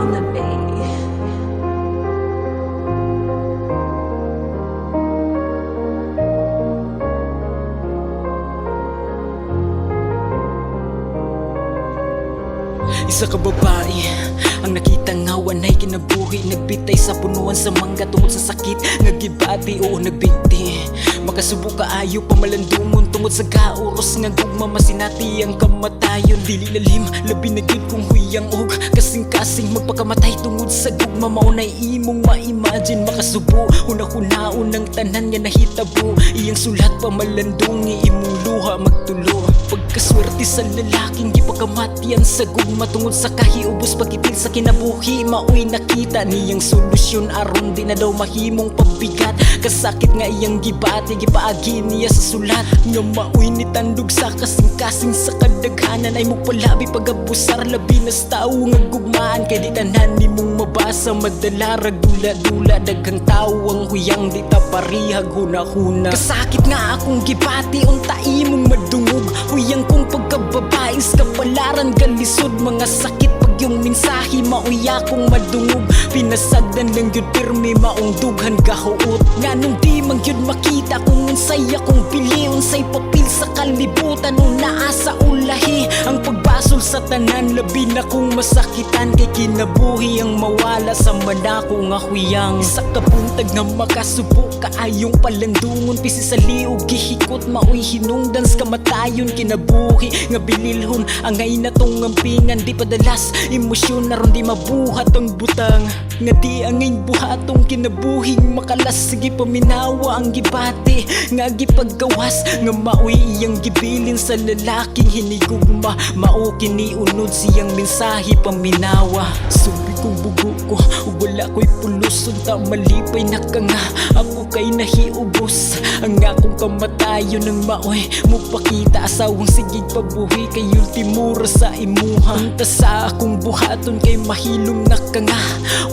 on the bay. Isa ka babae, ang nakita nga wanay kinabuhi. Nagbitay sa punuan sa mangga tungod sa sakit. Nagibati o nagbigti, makasubo ka ayo pamalandungon tungod sa kauros nga gugma. Masinati ang kamatayon, dili lalim, labi na gyud kung huyang og kasing-kasing magpakamatay tungod sa gugma. Maunay imong ma-imagine, makasubo una-hunaon ng tanan nga nahitabo. Iyang sulat pamalandungi, imong luha magtulo. Pagkaswerte sa lalaking gipakamatyan sa gugma tungod sa kahiubos pagkitil sa kinabuhi. Maoy nakita niyang solusyon aron di na daw mahimong pabigat. Kasakit nga iyang gibati, gipaagi niya sa sulat nga maoy nitandog sa kasing-kasing sa kadaghanan. Ay mupalabi pagabusar labi na sa tao nga gugmaan. Kay di tanan nimong mabasa madala ragdula-dula. Daghang tao ang huyang di ta parihag hunahuna. Kasakit nga akong gibati unta imong madungog. Huyang kong pagkababais kapalaran galisod. Mga sakit pag yung mensahe maoy akong madungog. Pinasagdan lang yun pirmi maong dughan gahuot. Nga nung di man yun makita kung unsay akong pili. Unsay papil sa kalibutan o naa sa ulahi. Ang pagbasol sa tanan labi na kong masakitan. Kay kinabuhi ang mawala sa manako nga huyang. Sa kabuntag nga makasubo kaayong palandungon. Pisi sa liog gihikot maoy hinungdan sa kamatayon. Kinabuhi nga binilhon angay na tong ampingan. Di padalas emosyon naron di mabuhat ang butang. Nga di angay buhatong kinabuhing makalas. Sige paminawa ang gibati nga gipaggawas. Nga maoy iyang gibilin sa lalaking hinigugma. Mao kiniunod siyang mensahe paminawa. Subi kong bugo ko wala ko'y pulos. Unta malipay na ka nga ako kay nahiubos. Ang akong kamatayon ng maoy mupakita asawang sigig pabuhi. Kay ultimura sa imuha. Unta sa akong buhaton kay mahilom na ka nga.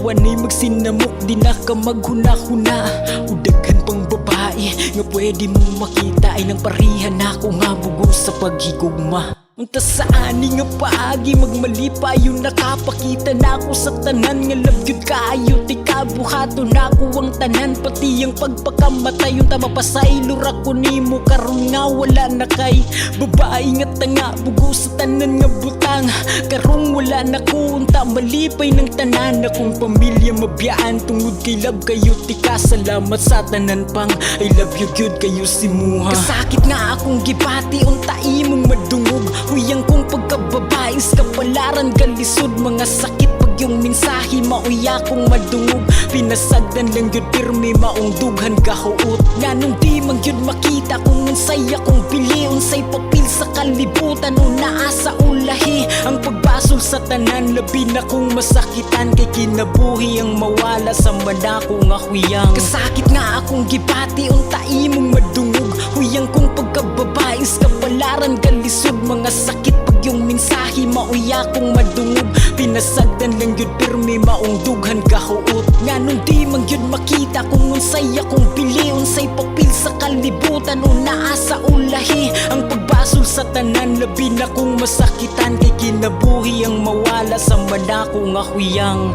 Wanay magsinamok di na ka maghuna-huna. Udaghan pang babae nga pwede mong makita. Ay nang parihan ako nga bugo sa paghigugma. Unta sa ani nga paagi magmalipayon. Nakapakita na ako sa tanan nga labyod kaayo. Di kabuhaton na ako ang tanan pati ang pagpakamatay. Unta mapasailor ako nimo karon nga wala na kay babae nga tanga. Bugo sa tanan nga butang karong wala na ko. Unta malipay ng tanan akong pamilya mabiyaan. Tungod kay love kayo tika salamat sa tanan pang I love you gyud kayo si muha. Kasakit nga akong gibati unta imong madungog. Huyang kong pagkababais kapalaran galisod. Mga sakit pag yung mensahe maoy akong madungog. Pinasagdan lang yun pirmi maong dughan gahuot. Nga nung di man yun makita kung unsay akong pili. Unsay papil sa kalibutan o naa sa ulahi. Ang pagbasol sa tanan labi na kong masakitan. Kay kinabuhi ang mawala sa manako nga huyang. Kasakit nga akong gibati unta imong madungog. Huyang kong pagkababais kapalaran galisod. Mga sakit pag yung mensahe maoy akong madungog. Pinasagdan lang yun pirmi maong dughan gahuot. Nga nung di man yun makita kung unsay akong pili. Unsay papil sa kalibutan o naa sa ulahi. Ang pagbasol sa tanan labi na kong masakitan. Kay kinabuhi ang mawala sa manako nga huyang.